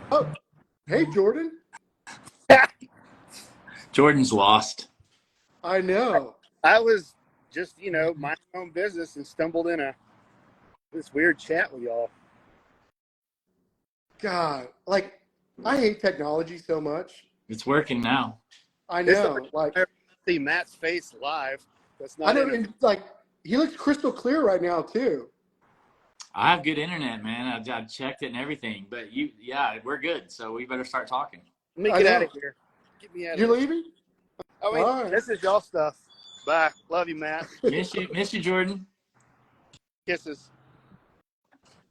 Oh, hey, Jordan. Jordan's lost. I know. I was just, minding my own business and stumbled in this weird chat with y'all. God, like, I hate technology so much. It's working now. I This know. Like, I see Matt's face live. That's I not know, in and like, he looks crystal clear right now too. I have good internet, man. I've checked it and everything. But we're good. So we better start talking. Let me I get know. out of here. Get me out of You're here. leaving? Oh, wait. All right. This is y'all stuff. Bye. Love you, Matt. Miss you, Jordan. Kisses.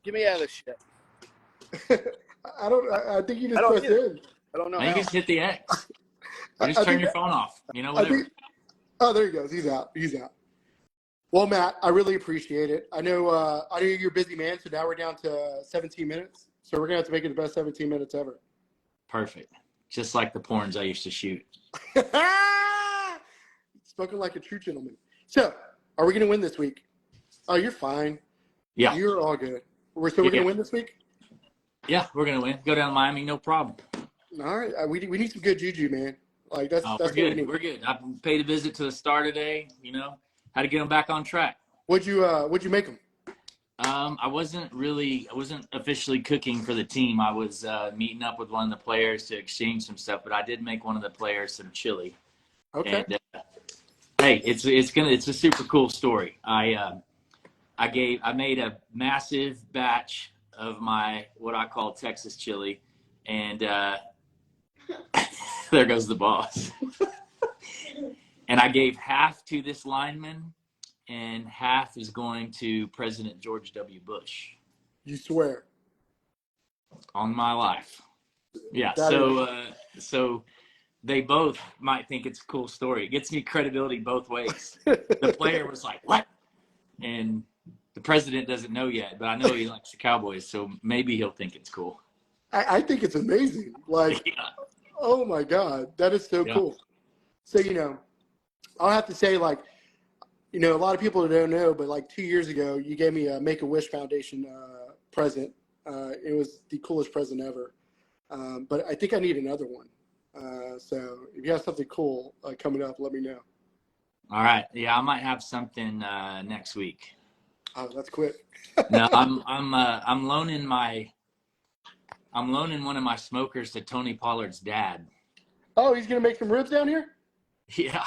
Get me out of this shit. I think you I just don't pressed either. in. I don't know I think how. you just hit the X. Or I just turn think your that- phone off. I Whatever. think. Oh, there he goes. He's out. Well, Matt, I really appreciate it. I know you're a busy man, so now we're down to 17 minutes. So we're gonna have to make it the best 17 minutes ever. Perfect. Just like the porns I used to shoot. Spoken like a true gentleman. So, are we gonna win this week? Oh, you're fine. Yeah. You're all good. We're gonna win this week. Yeah, we're gonna win. Go down to Miami, no problem. All right. We need some good juju, man. Like that's We're what we good. need. We're good. I paid a visit to the star today. How to get them back on track. What'd you make them? I wasn't officially cooking for the team. I was meeting up with one of the players to exchange some stuff, but I did make one of the players some chili. Okay. And hey, it's a super cool story. I made a massive batch of my what I call Texas chili, and there goes the boss. And I gave half to this lineman, and half is going to President George W. Bush. You swear? On my life. Yeah. So they both might think it's a cool story. It gets me credibility both ways. The player was like, "What?" And the president doesn't know yet, but I know he likes the Cowboys, so maybe he'll think it's cool. I think it's amazing. Like, Yeah. oh my God, that is so cool. So, I'll have to say, like, a lot of people don't know, but like 2 years ago, you gave me a Make-A-Wish Foundation present. It was the coolest present ever. But I think I need another one. So if you have something cool coming up, let me know. All right. Yeah, I might have something next week. Oh, that's quick. No, I'm loaning one of my smokers to Tony Pollard's dad. Oh, he's gonna make some ribs down here? Yeah.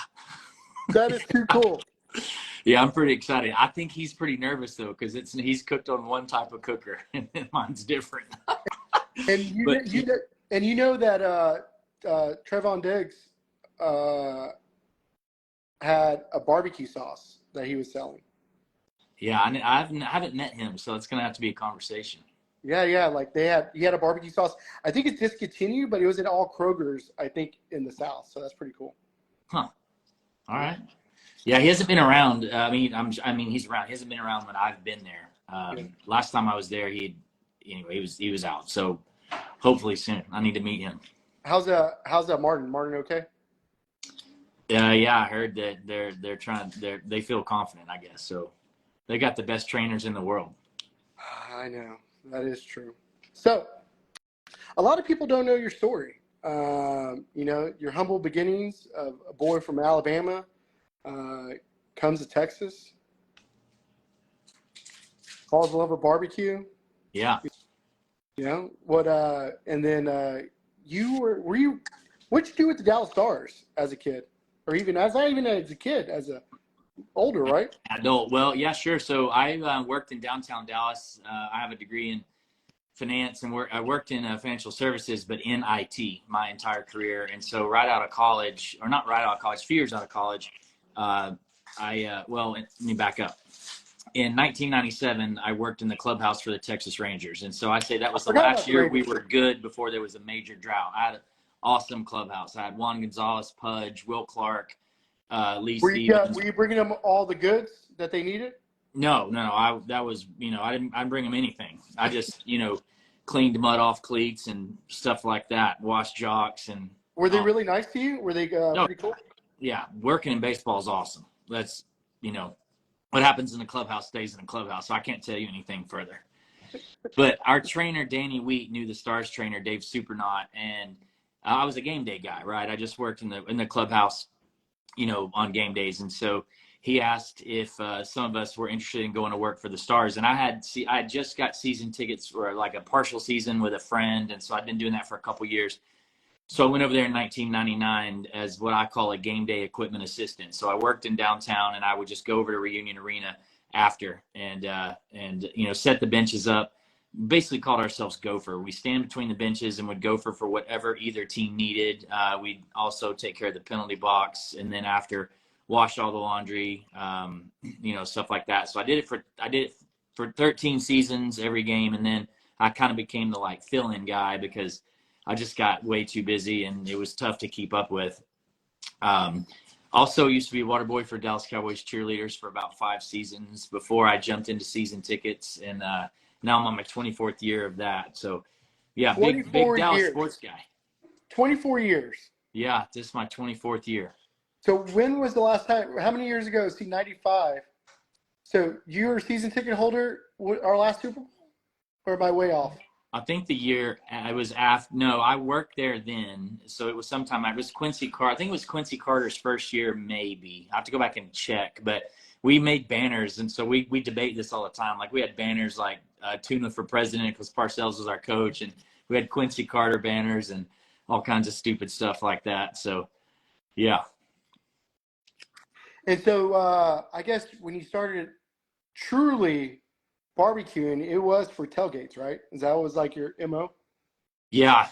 That is too cool. Yeah, I'm pretty excited. I think he's pretty nervous though, because he's cooked on one type of cooker, and mine's different. And you know that Trevon Diggs had a barbecue sauce that he was selling. Yeah, I haven't met him, so it's gonna have to be a conversation. Yeah. Like he had a barbecue sauce. I think it's discontinued, but it was in all Kroger's, I think, in the South. So that's pretty cool. Huh. All right. Yeah, he hasn't been around. I mean, he's around. He hasn't been around when I've been there. Last time I was there, he was out. So hopefully soon. I need to meet him. How's that Martin? Martin okay? Yeah, I heard that they feel confident, I guess. So they got the best trainers in the world. I know. That is true. So a lot of people don't know your story. Your humble beginnings of a boy from Alabama comes to Texas, falls in love with barbecue. Yeah. And then what'd you do with the Dallas Stars as a kid? Or even as a kid, as a older, right? Adult. Well, yeah, sure. So I worked in downtown Dallas. I have a degree in finance, and I worked in financial services, but in IT my entire career. And so right out of college, or not right out of college, a few years out of college, let me back up. In 1997, I worked in the clubhouse for the Texas Rangers. And so I say that was the last year we were good before there was a major drought. I had an awesome clubhouse. I had Juan Gonzalez, Pudge, Will Clark, Lee Stevens. Were you bringing them all the goods that they needed? No. I didn't bring them anything. I just, cleaned mud off cleats and stuff like that, washed jocks. And were they really nice to you? Were they pretty cool? Yeah. Working in baseball is awesome. That's, what happens in the clubhouse stays in the clubhouse. So I can't tell you anything further. But our trainer, Danny Wheat, knew the Stars trainer, Dave Supernaut, and I was a game day guy, right? I just worked in the clubhouse, on game days. And so he asked if some of us were interested in going to work for the Stars. And I had just got season tickets for like a partial season with a friend. And so I'd been doing that for a couple years. So I went over there in 1999 as what I call a game day equipment assistant. So I worked in downtown, and I would just go over to Reunion Arena after and set the benches up. Basically called ourselves gopher. We stand between the benches and would gopher for whatever either team needed. We'd also take care of the penalty box, and then after wash all the laundry, stuff like that. So I did it for 13 seasons, every game, and then I kind of became the like fill-in guy because I just got way too busy and it was tough to keep up with. Also used to be a water boy for Dallas Cowboys cheerleaders for about 5 seasons before I jumped into season tickets. And now I'm on my 24th year of that. So yeah, big Dallas sports guy. 24 years. Yeah, this is my 24th year. So when was the last time, how many years ago? See, 95. So you were a season ticket holder our last Super Bowl? Or am I way off? I think the year I was after, no, I worked there then. So it was sometime, I think it was Quincy Carter's first year, maybe. I have to go back and check, but we made banners. And so we debate this all the time. Like we had banners like Tuna for President because Parcells was our coach. And we had Quincy Carter banners and all kinds of stupid stuff like that. So, yeah. And so I guess when you started truly barbecuing, it was for tailgates, right? That was like your MO? Yeah,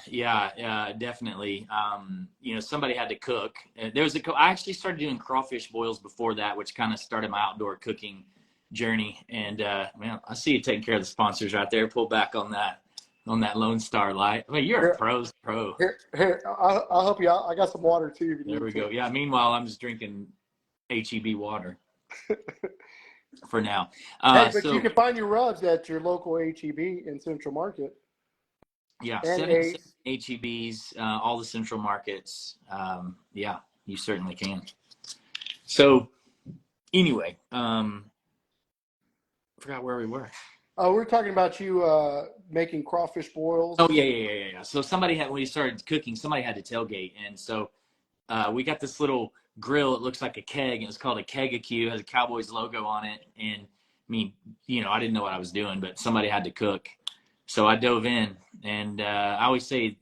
definitely. Somebody had to cook. I actually started doing crawfish boils before that, which kind of started my outdoor cooking journey. And man, I see you taking care of the sponsors right there. Pull back on that Lone Star Light. I mean, you're a pro. Here, I'll help you out. I got some water too. There we go. Yeah. Meanwhile, I'm just drinking HEB water for now. Hey, but you can find your rubs at your local HEB in Central Market. Yeah, 7 HEBs, all the Central Markets. Yeah, you certainly can. So, anyway, forgot where we were. Oh, we're talking about you making crawfish boils. Oh, yeah. So when we started cooking, somebody had to tailgate. And so we got this little grill. It looks like a keg, and it's called a Keg-A-Q. It has a Cowboys logo on it. And, I mean, I didn't know what I was doing, but somebody had to cook. So I dove in, and I always say,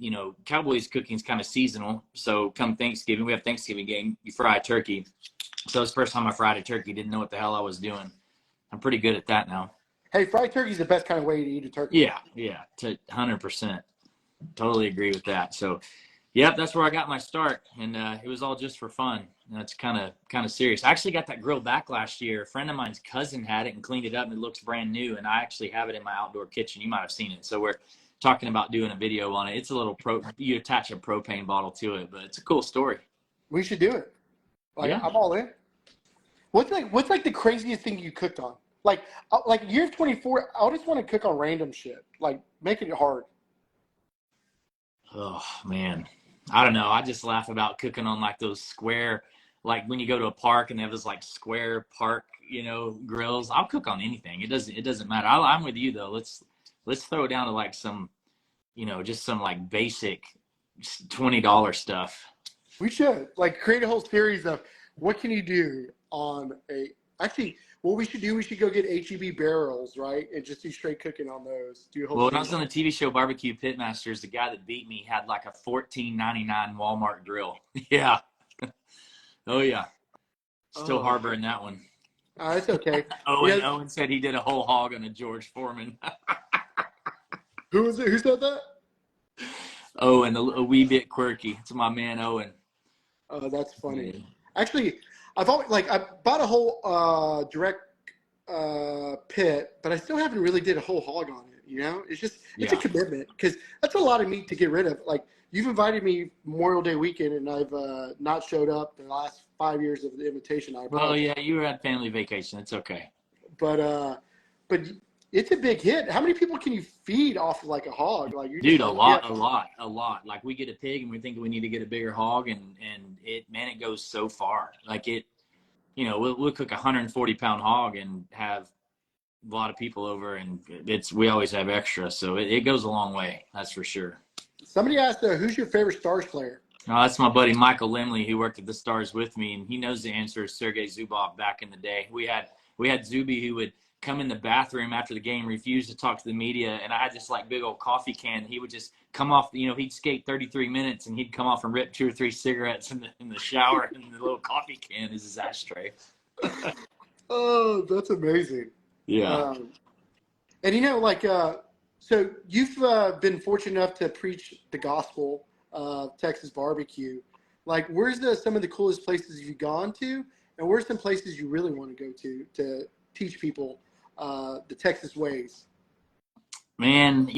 Cowboys cooking is kind of seasonal. So come Thanksgiving, we have Thanksgiving game, you fry a turkey. So it's the first time I fried a turkey, didn't know what the hell I was doing. I'm pretty good at that now. Hey, fried turkey is the best kind of way to eat a turkey. Yeah, 100%. Totally agree with that. So, yep, that's where I got my start, and it was all just for fun. And that's kind of serious. I actually got that grill back last year. A friend of mine's cousin had it and cleaned it up, and it looks brand new. And I actually have it in my outdoor kitchen. You might have seen it. So we're talking about doing a video on it. It's a little you attach a propane bottle to it, but it's a cool story. We should do it. Yeah. I'm all in. What's like the craziest thing you cooked on? Like year 24, I just want to cook on random shit. Like making it hard. Oh man, I don't know. I just laugh about cooking on like those square, like when you go to a park and they have those like square park, grills. I'll cook on anything. It doesn't matter. I'm with you though. Let's throw it down to like some, just some like basic $20 stuff. We should create a whole series of what can you do on what we should do, we should go get HEB barrels, right? And just do straight cooking on those. When I was on the TV show BBQ Pitmasters, the guy that beat me had like a $14.99 Walmart grill. Yeah. Oh, yeah. Still harboring that one. It's okay. Owen said he did a whole hog on a George Foreman. Who was it? Who said that? Owen, a wee bit quirky. It's my man, Owen. Oh, that's funny. Yeah. Actually, I've always I bought a whole direct pit, but I still haven't really did a whole hog on it. It's a commitment because that's a lot of meat to get rid of. Like you've invited me Memorial Day weekend, and I've not showed up the last 5 years of the invitation. Well, yeah, you were at family vacation. It's okay. But it's a big hit. How many people can you feed off of like a hog? Dude, a lot. Like we get a pig and we think we need to get a bigger hog, and it goes so far. Like we'll cook a 140-pound hog and have lot of people over, and we always have extra, so it goes a long way. That's for sure. Somebody asked, who's your favorite Stars player? No, that's my buddy Michael Limley, who worked at the Stars with me, and he knows the answer is Sergei Zubov. Back in the day, we had Zuby, who would come in the bathroom after the game, refuse to talk to the media, and I had this like big old coffee can. He would just come off, he'd skate 33 minutes, and he'd come off and rip 2 or 3 cigarettes in the shower, and the little coffee can is his ashtray. Oh, that's amazing. Yeah. And so you've been fortunate enough to preach the gospel of Texas barbecue. Like, where's some of the coolest places you've gone to, and where's some places you really want to go to teach people the Texas ways? Man,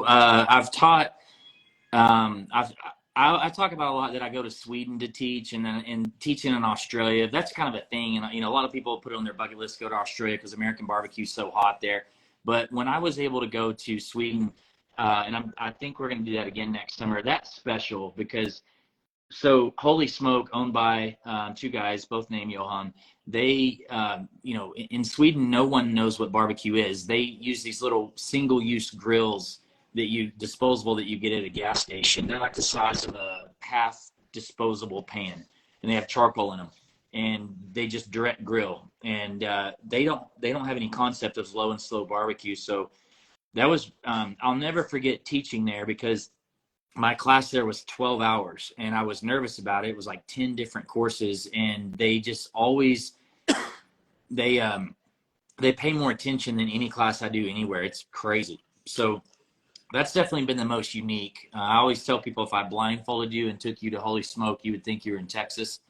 I've taught. I talk about a lot that I go to Sweden to teach, and teaching in Australia. That's kind of a thing, and a lot of people put it on their bucket list to go to Australia because American barbecue is so hot there. But when I was able to go to Sweden, and I think we're going to do that again next summer. That's special because Holy Smoke, owned by 2 guys, both named Johan. They, in Sweden, no one knows what barbecue is. They use these little single-use grills disposable that you get at a gas station. They're like the size of a half disposable pan, and they have charcoal in them, and they just direct grill, and they don't have any concept of low and slow barbecue. So that was I'll never forget teaching there, because my class there was 12 hours, and I was nervous about it. It was like 10 different courses, and they just always they pay more attention than any class I do anywhere. It's crazy. So that's definitely been the most unique. I always tell people, if I blindfolded you and took you to Holy Smoke, you would think you were in Texas.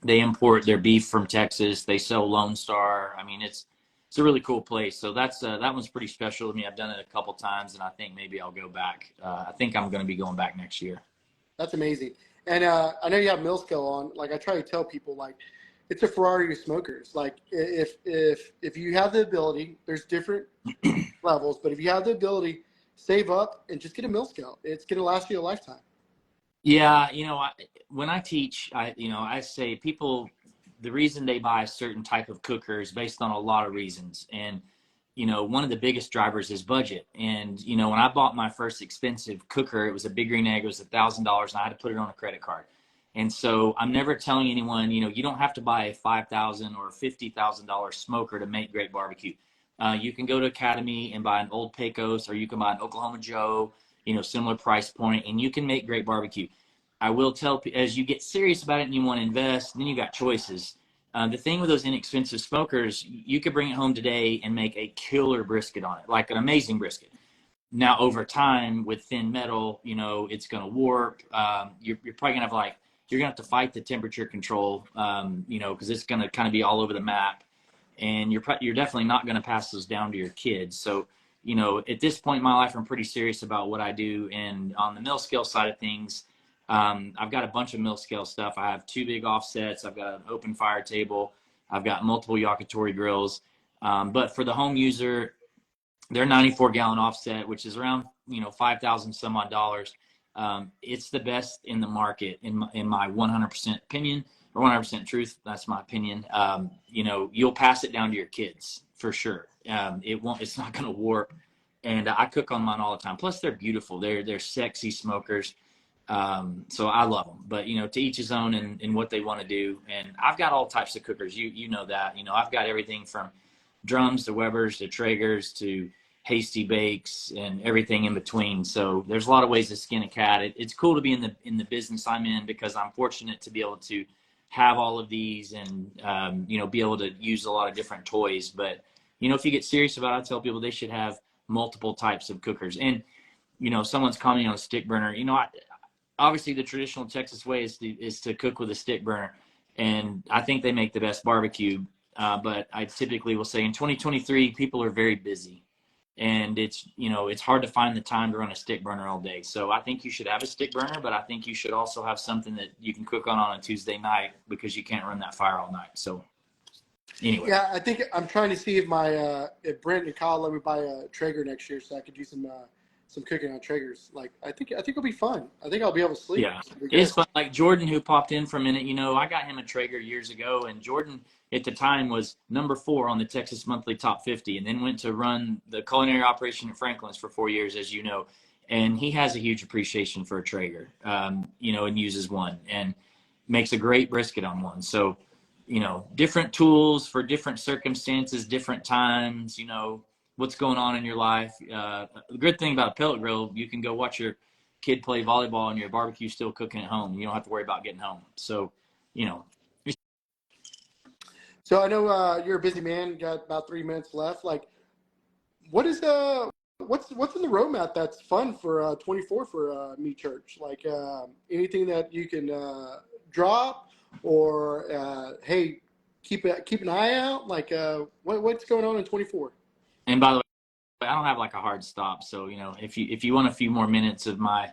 They import their beef from Texas. They sell Lone Star. I mean, it's a really cool place. So that one's pretty special to me. I've done it a couple times, and I think maybe I'll go back. I think I'm going to be going back next year. That's amazing. And I know you have Millscale on. Like, I try to tell people, like, it's a Ferrari to smokers. Like, if you have the ability, there's different levels, but if you have the ability, save up and just get a Millscale. It's going to last you a lifetime. Yeah, when I teach, I say people, the reason they buy a certain type of cooker is based on a lot of reasons. And, one of the biggest drivers is budget. And, when I bought my first expensive cooker, it was a Big Green Egg. It was $1,000, and I had to put it on a credit card. And so I'm never telling anyone, you don't have to buy a $5,000 or $50,000 smoker to make great barbecue. You can go to Academy and buy an Old Pecos, or you can buy an Oklahoma Joe, similar price point, and you can make great barbecue. I will tell, as you get serious about it and you want to invest, then you got choices. The thing with those inexpensive smokers, you could bring it home today and make a killer brisket on it, like an amazing brisket. Now, over time, with thin metal, it's going to warp. You're probably going to have you're going to have to fight the temperature control, because it's going to kind of be all over the map. And you're definitely not going to pass those down to your kids. So, at this point in my life, I'm pretty serious about what I do. And on the Millscale side of things, I've got a bunch of Millscale stuff. I have 2 big offsets. I've got an open fire table. I've got multiple yakitori grills. But for the home user, they're 94-gallon offset, which is around, $5,000 some odd dollars. It's the best in the market in my 100% opinion, or 100% truth. That's my opinion. You'll pass it down to your kids for sure. It's not going to warp. And I cook on mine all the time. Plus they're beautiful. They're sexy smokers. So I love them, but to each his own and what they want to do. And I've got all types of cookers. You know that, I've got everything from drums to Webers to Traegers to hasty bakes and everything in between. So there's a lot of ways to skin a cat. It's cool to be in the business I'm in, because I'm fortunate to be able to have all of these and, be able to use a lot of different toys. But, if you get serious about it, I tell people they should have multiple types of cookers. And, someone's commenting on a stick burner, obviously the traditional Texas way is to cook with a stick burner. And I think they make the best barbecue. But I typically will say in 2023, people are very busy. And it's hard to find the time to run a stick burner all day. So I think you should have a stick burner, but I think you should also have something that you can cook on a Tuesday night, because you can't run that fire all night. So anyway. Yeah, I think I'm trying to see if Brent and Kyle let me buy a Traeger next year, so I could do some some cooking on Traegers. Like, I think it'll be fun. I think I'll be able to sleep. Yeah, it's fun. Like Jordan, who popped in for a minute, I got him a Traeger years ago, and Jordan at the time was number 4 on the Texas Monthly Top 50, and then went to run the culinary operation at Franklin's for 4 years, as you know. And he has a huge appreciation for a Traeger, and uses one and makes a great brisket on one. So, different tools for different circumstances, different times, what's going on in your life. The good thing about a pellet grill, you can go watch your kid play volleyball and your barbecue still cooking at home. You don't have to worry about getting home. So, So I know you're a busy man. You got about 3 minutes left. Like, what's in the roadmap that's fun for 24 for Meat Church? Like, anything that you can drop, or hey, keep an eye out. Like, what's going on in 24? And by the way, I don't have like a hard stop. So, if you want a few more minutes of my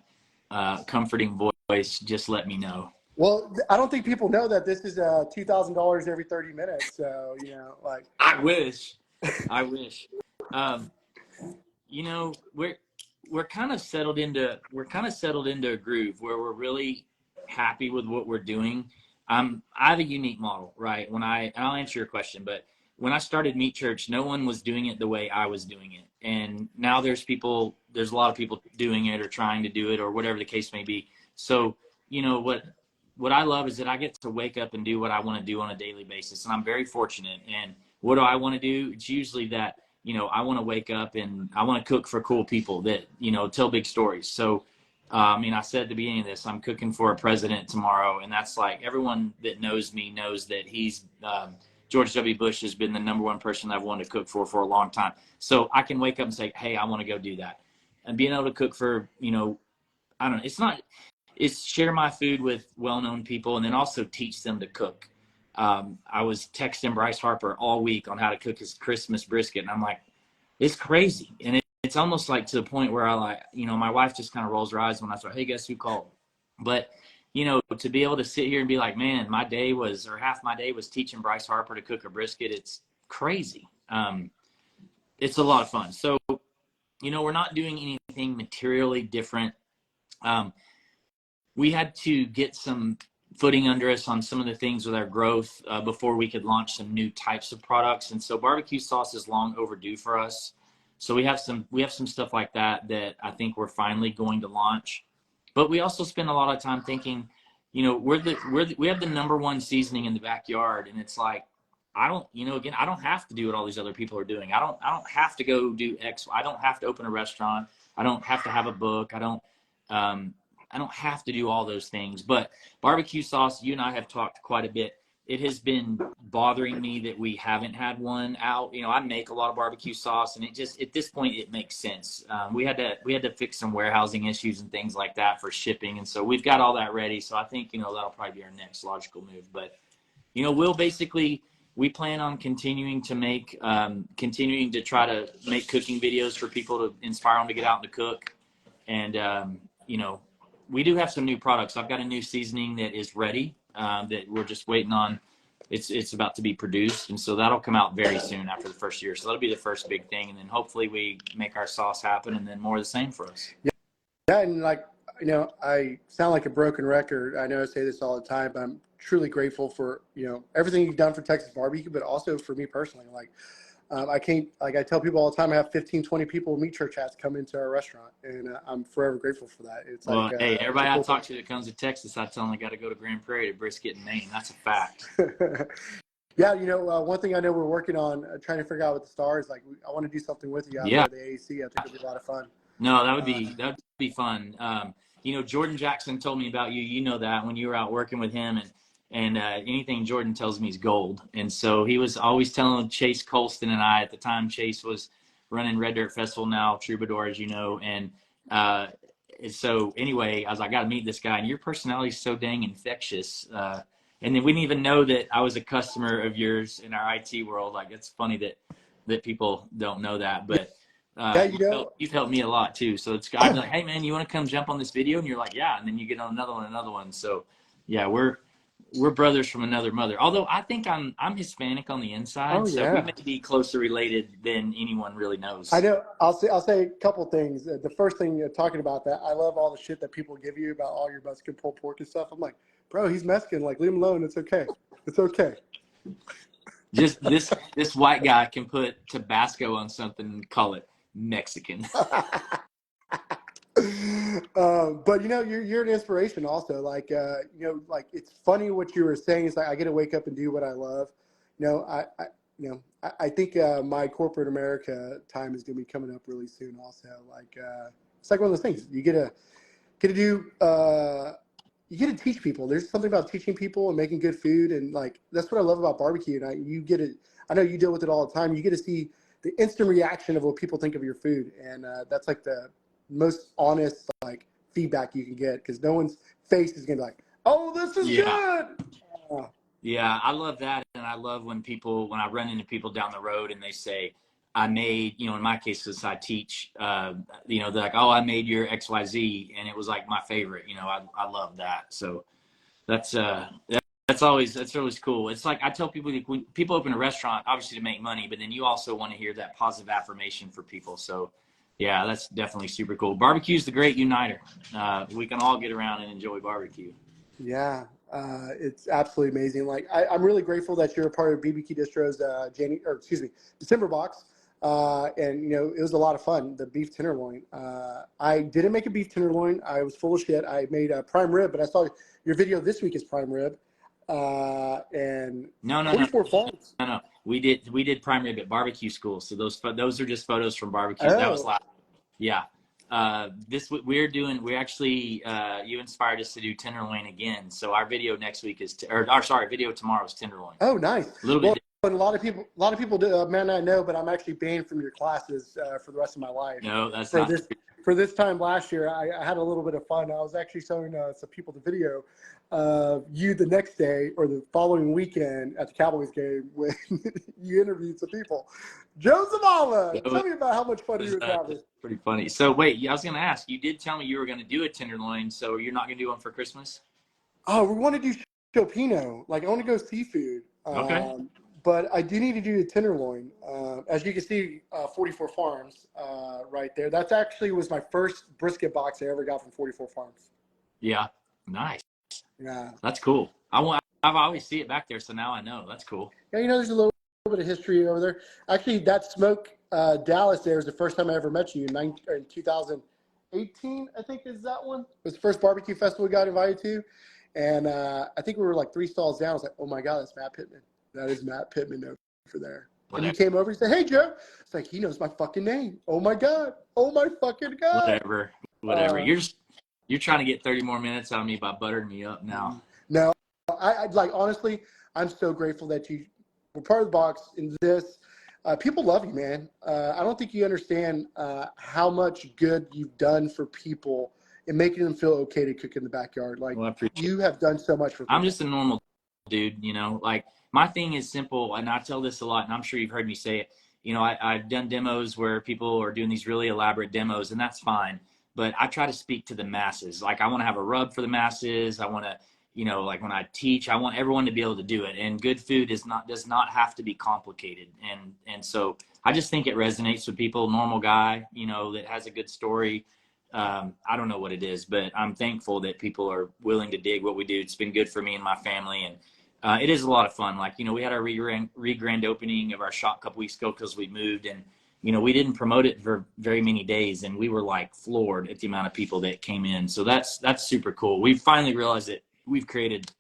comforting voice, just let me know. Well, I don't think people know that this is $2,000 every 30 minutes. So, like, I wish. We're kind of settled into a groove where we're really happy with what we're doing. I have a unique model, right? I'll answer your question, but when I started Meat Church, no one was doing it the way I was doing it. And now there's a lot of people doing it or trying to do it or whatever the case may be. So, what I love is that I get to wake up and do what I want to do on a daily basis. And I'm very fortunate. And what do I want to do? It's usually that, I want to wake up and I want to cook for cool people that, tell big stories. So, I said at the beginning of this, I'm cooking for a president tomorrow. And that's like, everyone that knows me knows that George W. Bush has been the number 1 person I've wanted to cook for a long time. So I can wake up and say, hey, I want to go do that. And being able to cook for, I don't know, it's share my food with well-known people and then also teach them to cook. I was texting Bryce Harper all week on how to cook his Christmas brisket. And I'm like, it's crazy. And it's almost like to the point where my wife just kind of rolls her eyes when I say, hey, guess who called? But, to be able to sit here and be like, man, half my day was teaching Bryce Harper to cook a brisket. It's crazy. It's a lot of fun. So, we're not doing anything materially different. We had to get some footing under us on some of the things with our growth before we could launch some new types of products. And so barbecue sauce is long overdue for us. So we have some stuff like that I think we're finally going to launch. But we also spend a lot of time thinking, we have the number 1 seasoning in the backyard, and it's like, I don't have to do what all these other people are doing. I don't have to go do X. I don't have to open a restaurant. I don't have to have a book. I don't have to do all those things. But barbecue sauce, you and I have talked quite a bit. It has been bothering me that we haven't had one out. I make a lot of barbecue sauce, and it just, at this point, it makes sense. We had to fix some warehousing issues and things like that for shipping. And so we've got all that ready. So I think, that'll probably be our next logical move. But, we plan on continuing to try to make cooking videos for people to inspire them to get out and to cook. And, we do have some new products. I've got a new seasoning that is ready that we're just waiting on. It's about to be produced. And so that'll come out very soon after the first year. So that'll be the first big thing. And then hopefully we make our sauce happen and then more of the same for us. Yeah. And I sound like a broken record. I know I say this all the time, but I'm truly grateful for, everything you've done for Texas barbecue, but also for me personally. Like, I tell people all the time, I have 15, 20 people with Meat Church hats come into our restaurant, and I'm forever grateful for that. It's well, hey, everybody I talk to that comes to Texas, I tell them they got to go to Grand Prairie to brisket in Maine. That's a fact. Yeah, one thing I know we're working on, trying to figure out with the stars. Like, I want to do something with you out there at the AAC. I think it'd be a lot of fun. No, that would be fun. Jordan Jackson told me about you. You know that when you were out working with him, and anything Jordan tells me is gold. And so he was always telling Chase Colston and I, at the time Chase was running Red Dirt Festival, now Troubadour, as you know. And so anyway, I was like, I got to meet this guy. And your personality is so dang infectious. And then we didn't even know that I was a customer of yours in our IT world. Like, it's funny that people don't know that. But you've helped me a lot too. So I'm like, hey man, you want to come jump on this video? And you're like, yeah. And then you get on another one. So yeah, we're we're brothers from another mother. Although I think I'm Hispanic on the inside, Oh, so we yeah. may be closer related than anyone really knows. I know. I'll say a couple things. The first thing, talking about that, I love all the shit that people give you about all your Mexican pulled pork and stuff. I'm like, bro, he's Mexican. Like, leave him alone. It's okay. It's okay. Just this white guy can put Tabasco on something and call it Mexican. But you're an inspiration also. Like, like it's funny what you were saying. It's like I get to wake up and do what I love. I think my corporate America time is going to be coming up really soon. Also, like it's like one of those things you get to do. You get to teach people. There's something about teaching people and making good food, and like that's what I love about barbecue. And you get it. I know you deal with it all the time. You get to see the instant reaction of what people think of your food, and that's like the most honest like feedback you can get, because no one's face is gonna be like, oh, this is good. Yeah, I love that. And I love when I run into people down the road and they say, I made, in my case, since I teach, they're like, oh, I made your XYZ. And it was like my favorite, I love that. So that's always cool. It's like I tell people, when people open a restaurant, obviously to make money, but then you also want to hear that positive affirmation for people. So yeah, that's definitely super cool. Barbecue is the great uniter. We can all get around and enjoy barbecue. Yeah, it's absolutely amazing. Like I'm really grateful that you're a part of BBQ Distro's December box. And it was a lot of fun. The beef tenderloin. I didn't make a beef tenderloin. I was full of shit. I made a prime rib, but I saw your video this week is prime rib. And no, 44 farms. No. We did prime rib at barbecue school. So those are just photos from barbecue. Oh. That was last. Yeah. We actually, you inspired us to do tenderloin again. So our video next week video tomorrow is tenderloin. Oh, nice. A little bit. But a lot of people may not know, but I'm actually banned from your classes for the rest of my life. No, that's for not this. For this time last year, I had a little bit of fun. I was actually showing some people the video of you the next day or the following weekend at the Cowboys game when you interviewed some people. Joe Zavala, tell me about how much fun you were having. Pretty funny. So wait, I was going to ask, you did tell me you were going to do a tenderloin, so you're not going to do one for Christmas? Oh, we want to do Chopino. Like, I want to go seafood. Okay. But I do need to do the tenderloin. As you can see, 44 Farms right there. That's actually was my first brisket box I ever got from 44 Farms. Yeah. Nice. Yeah. That's cool. I've always see it back there, so now I know. That's cool. Yeah, there's a little bit of history over there. Actually, that Smoke Dallas there was the first time I ever met you in 2018, I think is that one. It was the first barbecue festival we got invited to. And I think we were like 3 stalls down. I was like, oh my God, that's Matt Pittman. That is Matt Pittman over there. Whatever. And he came over and said, hey, Joe. It's like, he knows my fucking name. Oh my God. Oh my fucking God. Whatever. You're trying to get 30 more minutes out of me by buttering me up now. No, I like, honestly, I'm so grateful that you were part of the box in this. People love you, man. I don't think you understand how much good you've done for people and making them feel okay to cook in the backyard. Like, you have done so much for people. I'm just a normal dude, like my thing is simple. And I tell this a lot, and I'm sure you've heard me say it. I've done demos where people are doing these really elaborate demos, and that's fine. But I try to speak to the masses. Like, I want to have a rub for the masses. I want to, like when I teach, I want everyone to be able to do it. And good food does not have to be complicated. And so I just think it resonates with people. Normal guy, that has a good story. I don't know what it is, but I'm thankful that people are willing to dig what we do. It's been good for me and my family, and it is a lot of fun. Like, we had our re-grand opening of our shop a couple weeks ago because we moved, and we didn't promote it for very many days, and we were like floored at the amount of people that came in. So that's super cool. We finally realized that we've created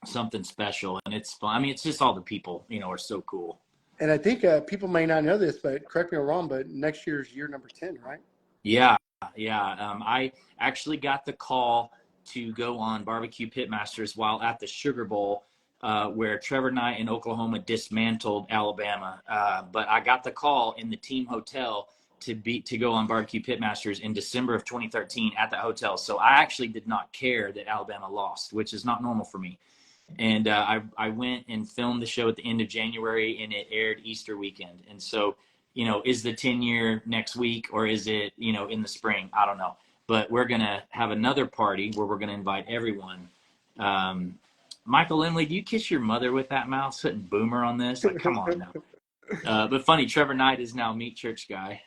something special, and it's fun. I mean, it's just all the people, are so cool. And I think people may not know this, but correct me if I'm wrong, but next year's year number 10, right? Yeah. I actually got the call to go on Barbecue Pitmasters while at the Sugar Bowl, where Trevor Knight in Oklahoma dismantled Alabama. But I got the call in the team hotel to go on Barbecue Pitmasters in December of 2013 at that hotel. So I actually did not care that Alabama lost, which is not normal for me. And I went and filmed the show at the end of January, and it aired Easter weekend. And so, is the 10-year next week, or is it, in the spring? I don't know. But we're going to have another party where we're going to invite everyone. Michael Lemley, do you kiss your mother with that mouth? Putting boomer on this? Like, come on now. But funny, Trevor Knight is now Meat Church guy.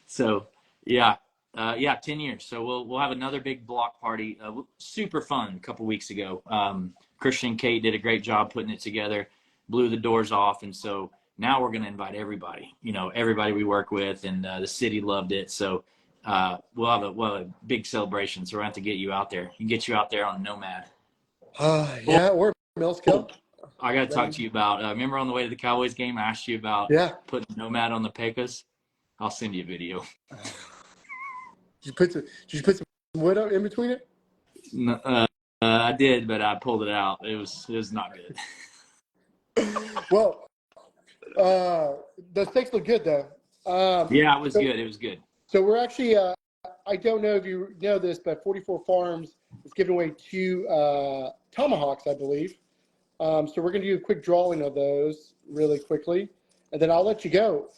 So, yeah. 10 years. So we'll have another big block party. Super fun a couple weeks ago. Christian and Kate did a great job putting it together, blew the doors off. And so now we're going to invite everybody, everybody we work with, and the city loved it. So we'll have a big celebration. So we're going to have to get you out there. Get you out there on Nomad. Yeah, or Millskill. I got to talk to you about, remember on the way to the Cowboys game, I asked you about putting Nomad on the Pecos? I'll send you a video. Did you put some wood up in between it? No, I did, but I pulled it out. It was not good. Well, the steaks look good though. Yeah, it was good. It was good. So we're actually, I don't know if you know this, but 44 Farms is giving away 2 tomahawks, I believe. So we're going to do a quick drawing of those really quickly, and then I'll let you go.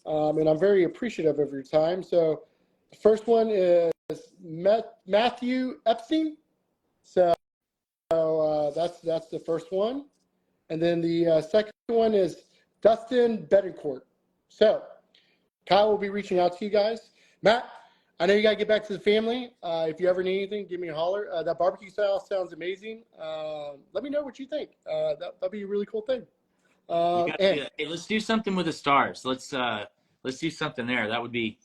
And I'm very appreciative of your time. So the first one is Matthew Epstein. So that's the first one. And then the second one is Dustin Betancourt. So Kyle will be reaching out to you guys. Matt, I know you got to get back to the family. If you ever need anything, give me a holler. That barbecue style sounds amazing. Let me know what you think. That'd be a really cool thing. Hey, let's do something with the stars. Let's do something there. That'd be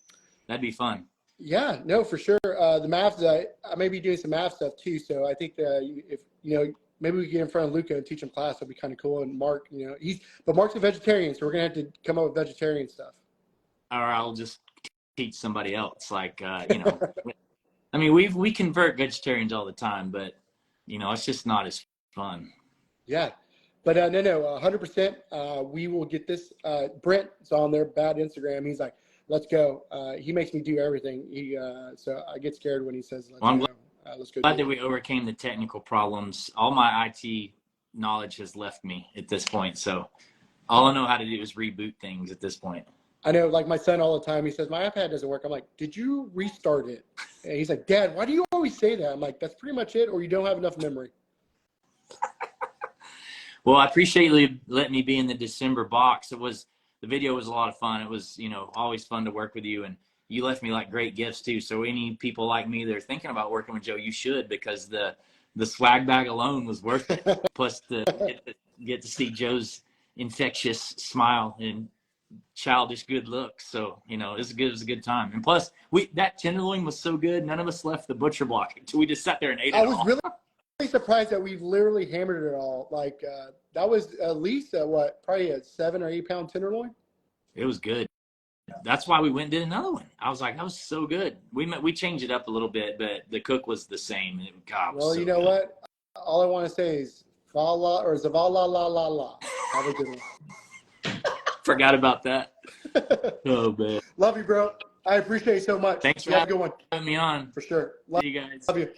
fun. Yeah, no, for sure. The Mavs, I may be doing some Mavs stuff too. So I think if maybe we get in front of Luca and teach him class, that'd be kind of cool. And Mark, but Mark's a vegetarian, so we're gonna have to come up with vegetarian stuff. Or I'll just teach somebody else. Like I mean, we convert vegetarians all the time, but it's just not as fun. Yeah. But no, 100%. We will get this. Brent is on their bad Instagram. He's like, let's go. He makes me do everything. So I get scared when he says, let's go. Let's go. Glad that we overcame the technical problems. All my IT knowledge has left me at this point. So all I know how to do is reboot things at this point. I know, like my son all the time, he says, my iPad doesn't work. I'm like, did you restart it? And he's like, Dad, why do you always say that? I'm like, that's pretty much it, or you don't have enough memory. Well, I appreciate you letting me be in the December box. The video was a lot of fun. It was, always fun to work with you, and you left me like great gifts too. So any people like me that are thinking about working with Joe, you should, because the swag bag alone was worth it. Plus get to see Joe's infectious smile and childish good looks. So, it was a good time. And plus that tenderloin was so good, none of us left the butcher block until we just sat there and ate it all. I was really surprised that we literally hammered it all. Like that was at least probably a 7 or 8 pound tenderloin. It was good. That's why we went and did another one. I was like, that was so good. We changed it up a little bit, but the cook was the same. Well, you know what? All I want to say is Zavala or Zavala la la la. Have a good one. Forgot about that. Oh man. Love you, bro. I appreciate you so much. Thanks for having me on. For sure. Love you guys. Love you.